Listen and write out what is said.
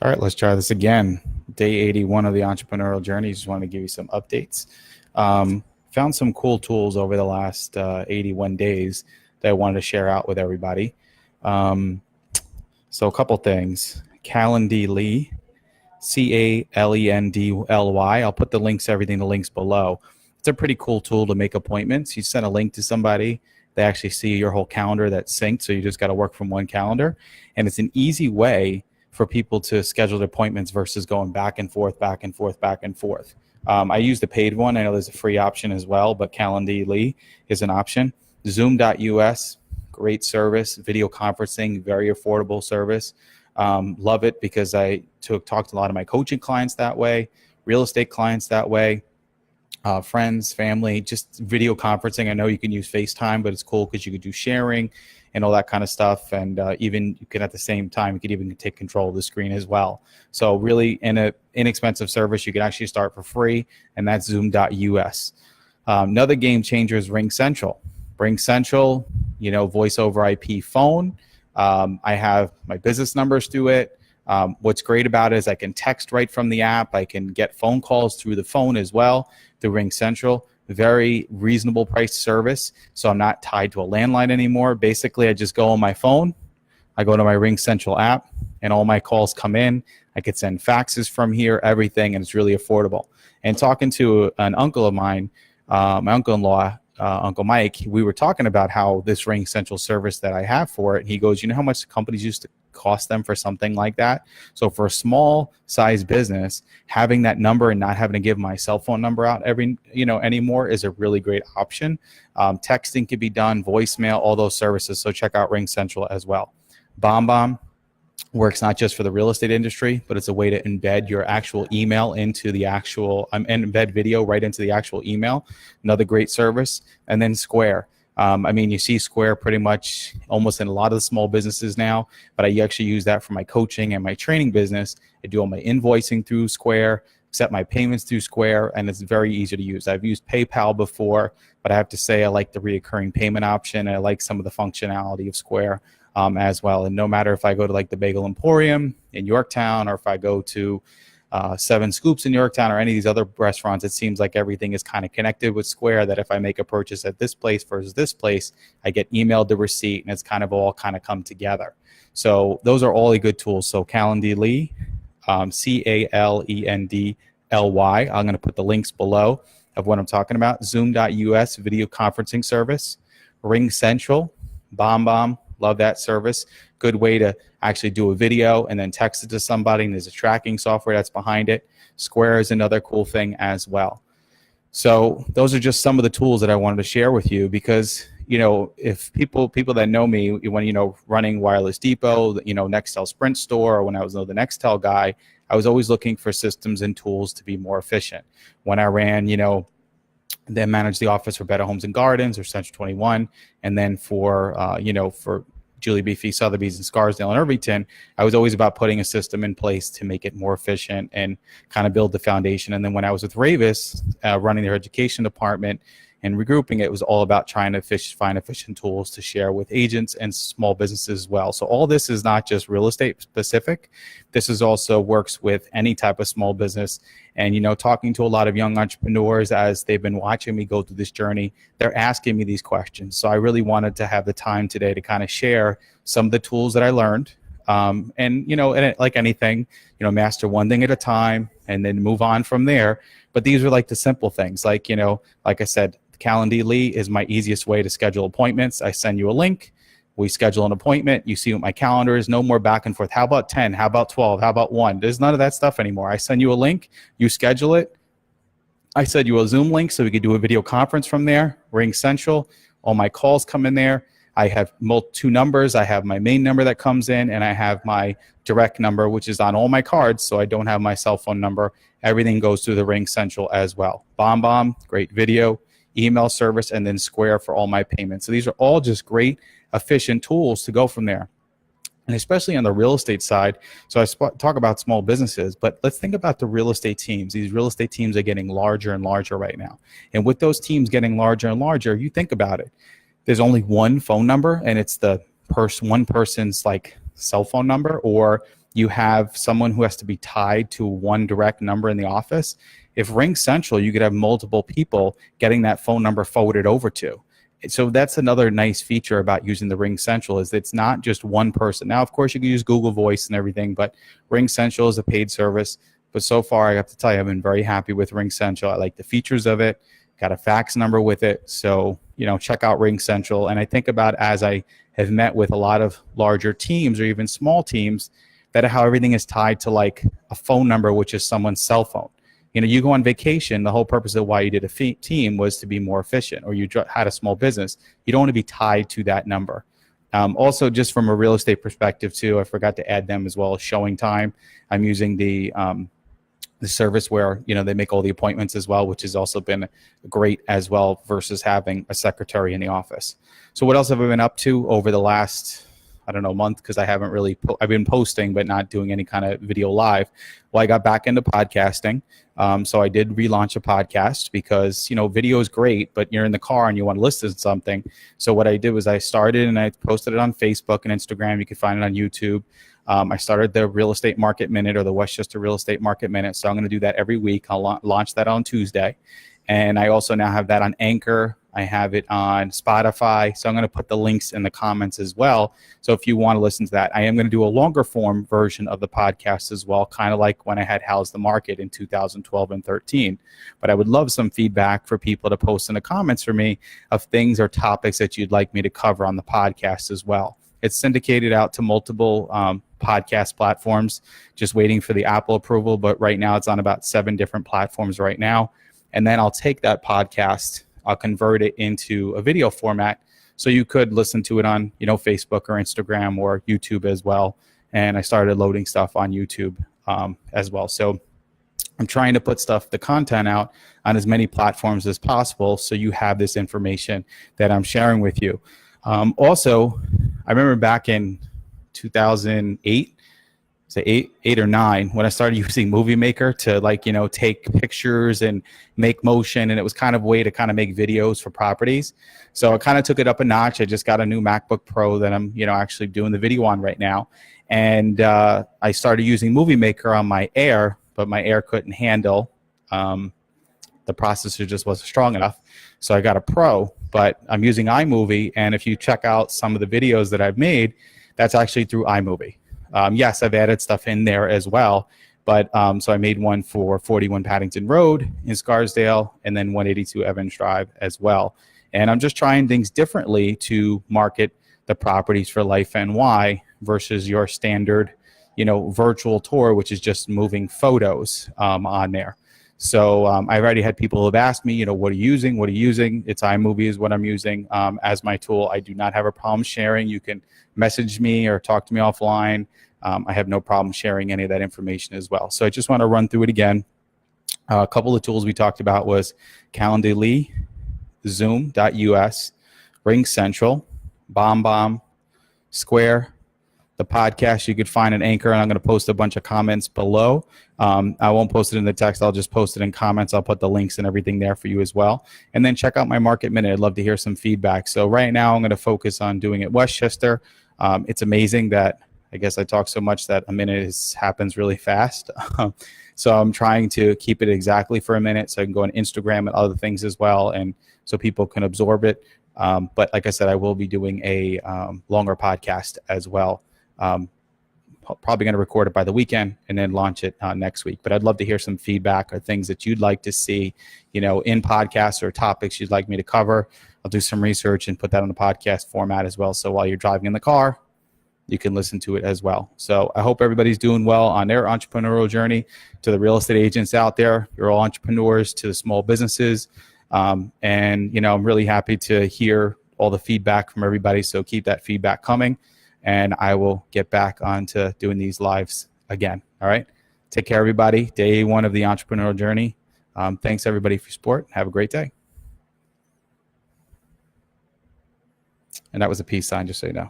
All right, let's try this again. Day 81 of the Entrepreneurial Journey. Just want to give you some updates. Found some cool tools over the last 81 days that I wanted to share out with everybody. So a couple things. Calendly, Calendly. I'll put the links, the links below. It's a pretty cool tool to make appointments. You send a link to somebody, they actually see your whole calendar that's synced, so you just got to work from one calendar. And it's an easy way for people to schedule their appointments versus going back and forth. I use the paid one. I know there's a free option as well, but Calendly is an option. Zoom.us, great service, video conferencing, very affordable service. Love it because I talked to a lot of my coaching clients that way, real estate clients that way, friends, family, just video conferencing. I know you can use FaceTime, but it's cool because you could do sharing and all that kind of stuff. And even you can, at the same time, you could even take control of the screen as well. So really, in an inexpensive service, you can actually start for free, and that's Zoom.us. Another game changer is RingCentral. RingCentral, voice over IP phone. I have my business numbers through it. What's great about it is I can text right from the app. I can get phone calls through the phone as well through RingCentral. Very reasonable price service, so I'm not tied to a landline anymore. Basically, I just go on my phone, I go to my RingCentral app, and all my calls come in. I could send faxes from here, everything, and it's really affordable. And talking to an uncle of mine, my uncle-in-law, Uncle Mike, we were talking about how this RingCentral service that I have for it, he goes, you know how much companies used to cost them for something like that? So for a small size business, having that number and not having to give my cell phone number out anymore is a really great option. Texting can be done, voicemail, all those services. So check out RingCentral as well. BombBomb works not just for the real estate industry, but it's a way to embed your actual email into the actual, embed video right into the actual email. Another great service. And then Square. You see Square pretty much almost in a lot of the small businesses now, but I actually use that for my coaching and my training business. I do all my invoicing through Square, accept my payments through Square, and it's very easy to use. I've used PayPal before, but I have to say I like the recurring payment option, and I like some of the functionality of Square as well. And no matter if I go to like the Bagel Emporium in Yorktown, or if I go to Seven Scoops in Yorktown, or any of these other restaurants, it seems like everything is kind of connected with Square, that if I make a purchase at this place versus this place, I get emailed the receipt, and it's kind of all come together. So those are all the good tools. So Calendly, Calendly. I'm going to put the links below of what I'm talking about. Zoom.us, video conferencing service. RingCentral, BombBomb, love that service. Good way to actually do a video and then text it to somebody, and there's a tracking software that's behind it. Square is another cool thing as well. So those are just some of the tools that I wanted to share with you, because if people that know me, when running Wireless Depot, Nextel Sprint store, or when I was the Nextel guy, I was always looking for systems and tools to be more efficient. When I ran, then managed the office for Better Homes and Gardens or Central 21, and then for Julie Beefy, Sotheby's, and Scarsdale and Irvington, I was always about putting a system in place to make it more efficient and kind of build the foundation. And then when I was with Ravis, running their education department and regrouping, it was all about trying to find efficient tools to share with agents and small businesses as well. So all this is not just real estate specific. This is also works with any type of small business. And, talking to a lot of young entrepreneurs as they've been watching me go through this journey, they're asking me these questions. So I really wanted to have the time today to kind of share some of the tools that I learned. And like anything, master one thing at a time and then move on from there. But these are like the simple things, like I said, Calendly is my easiest way to schedule appointments. I send you a link, we schedule an appointment, you see what my calendar is, no more back and forth. How about 10? How about 12? How about 1? There's none of that stuff anymore. I send you a link, you schedule it. I send you a Zoom link so we could do a video conference from there. RingCentral, all my calls come in there. I have two numbers. I have my main number that comes in, and I have my direct number, which is on all my cards, so I don't have my cell phone number. Everything goes through the RingCentral as well. BombBomb, great video, email service, and then Square for all my payments. So these are all just great, efficient tools to go from there. And especially on the real estate side, so I talk about small businesses, but let's think about the real estate teams. These real estate teams are getting larger and larger right now. And with those teams getting larger and larger, you think about it. There's only one phone number, and it's the one person's like cell phone number, or you have someone who has to be tied to one direct number in the office. If Ring Central, you could have multiple people getting that phone number forwarded over to. So that's another nice feature about using the Ring Central, is it's not just one person. Now, of course, you can use Google Voice and everything, but Ring Central is a paid service. But so far, I have to tell you, I've been very happy with Ring Central. I like the features of it. Got a fax number with it. So, check out Ring Central. And I think about, as I have met with a lot of larger teams or even small teams, that how everything is tied to like a phone number, which is someone's cell phone. You go on vacation, the whole purpose of why you did a team was to be more efficient, or you had a small business. You don't want to be tied to that number. Also, just from a real estate perspective too, I forgot to add them as well, Showing Time. I'm using the service where, they make all the appointments as well, which has also been great as well versus having a secretary in the office. So what else have I been up to over the last, month, because I haven't really, I've been posting, but not doing any kind of video live. Well, I got back into podcasting. So I did relaunch a podcast because, video is great, but you're in the car and you want to listen to something. So what I did was I started and I posted it on Facebook and Instagram. You can find it on YouTube. I started the Real Estate Market Minute, or the Westchester Real Estate Market Minute. So I'm going to do that every week. I'll launch that on Tuesday. And I also now have that on Anchor. I have it on Spotify. So I'm going to put the links in the comments as well. So if you want to listen to that, I am going to do a longer form version of the podcast as well, kind of like when I had How's the Market in 2012 and 13. But I would love some feedback for people to post in the comments for me of things or topics that you'd like me to cover on the podcast as well. It's syndicated out to multiple podcast platforms, just waiting for the Apple approval. But right now it's on about 7 different platforms right now. And then I'll take that podcast, I'll convert it into a video format. So you could listen to it on, Facebook or Instagram or YouTube as well. And I started loading stuff on YouTube as well. So I'm trying to put the content out on as many platforms as possible, so you have this information that I'm sharing with you. Also, I remember back in 2008, eight or nine, when I started using Movie Maker to take pictures and make motion, and it was kind of a way to kind of make videos for properties. So I kind of took it up a notch. I just got a new MacBook Pro that I'm actually doing the video on right now, and I started using Movie Maker on my Air, but my Air couldn't handle the processor, just wasn't strong enough. So I got a Pro, but I'm using iMovie, and if you check out some of the videos that I've made, that's actually through iMovie. Yes, I've added stuff in there as well, but so I made one for 41 Paddington Road in Scarsdale, and then 182 Evans Drive as well. And I'm just trying things differently to market the properties for lifeny versus your standard, virtual tour, which is just moving photos on there. So I've already had people who have asked me, what are you using? What are you using? It's iMovie is what I'm using as my tool. I do not have a problem sharing. You can message me or talk to me offline. I have no problem sharing any of that information as well. So I just want to run through it again. A couple of tools we talked about was Calendly, Zoom.us, Ring Central, BombBomb, Square, the podcast you could find an Anchor, and I'm going to post a bunch of comments below. I won't post it in the text. I'll just post it in comments. I'll put the links and everything there for you as well. And then check out my Market Minute. I'd love to hear some feedback. So right now I'm going to focus on doing it Westchester. It's amazing that I guess I talk so much that a minute happens really fast. So I'm trying to keep it exactly for a minute so I can go on Instagram and other things as well, and so people can absorb it. But like I said, I will be doing a longer podcast as well. Probably going to record it by the weekend and then launch it next week. But I'd love to hear some feedback or things that you'd like to see, in podcasts or topics you'd like me to cover. I'll do some research and put that on the podcast format as well. So while you're driving in the car, you can listen to it as well. So I hope everybody's doing well on their entrepreneurial journey. To the real estate agents out there, you're all entrepreneurs, to the small businesses. And, I'm really happy to hear all the feedback from everybody. So keep that feedback coming, and I will get back on to doing these lives again. All right. Take care, everybody. Day 1 of the entrepreneurial journey. Thanks, everybody, for your support. Have a great day. And that was a peace sign, just so you know.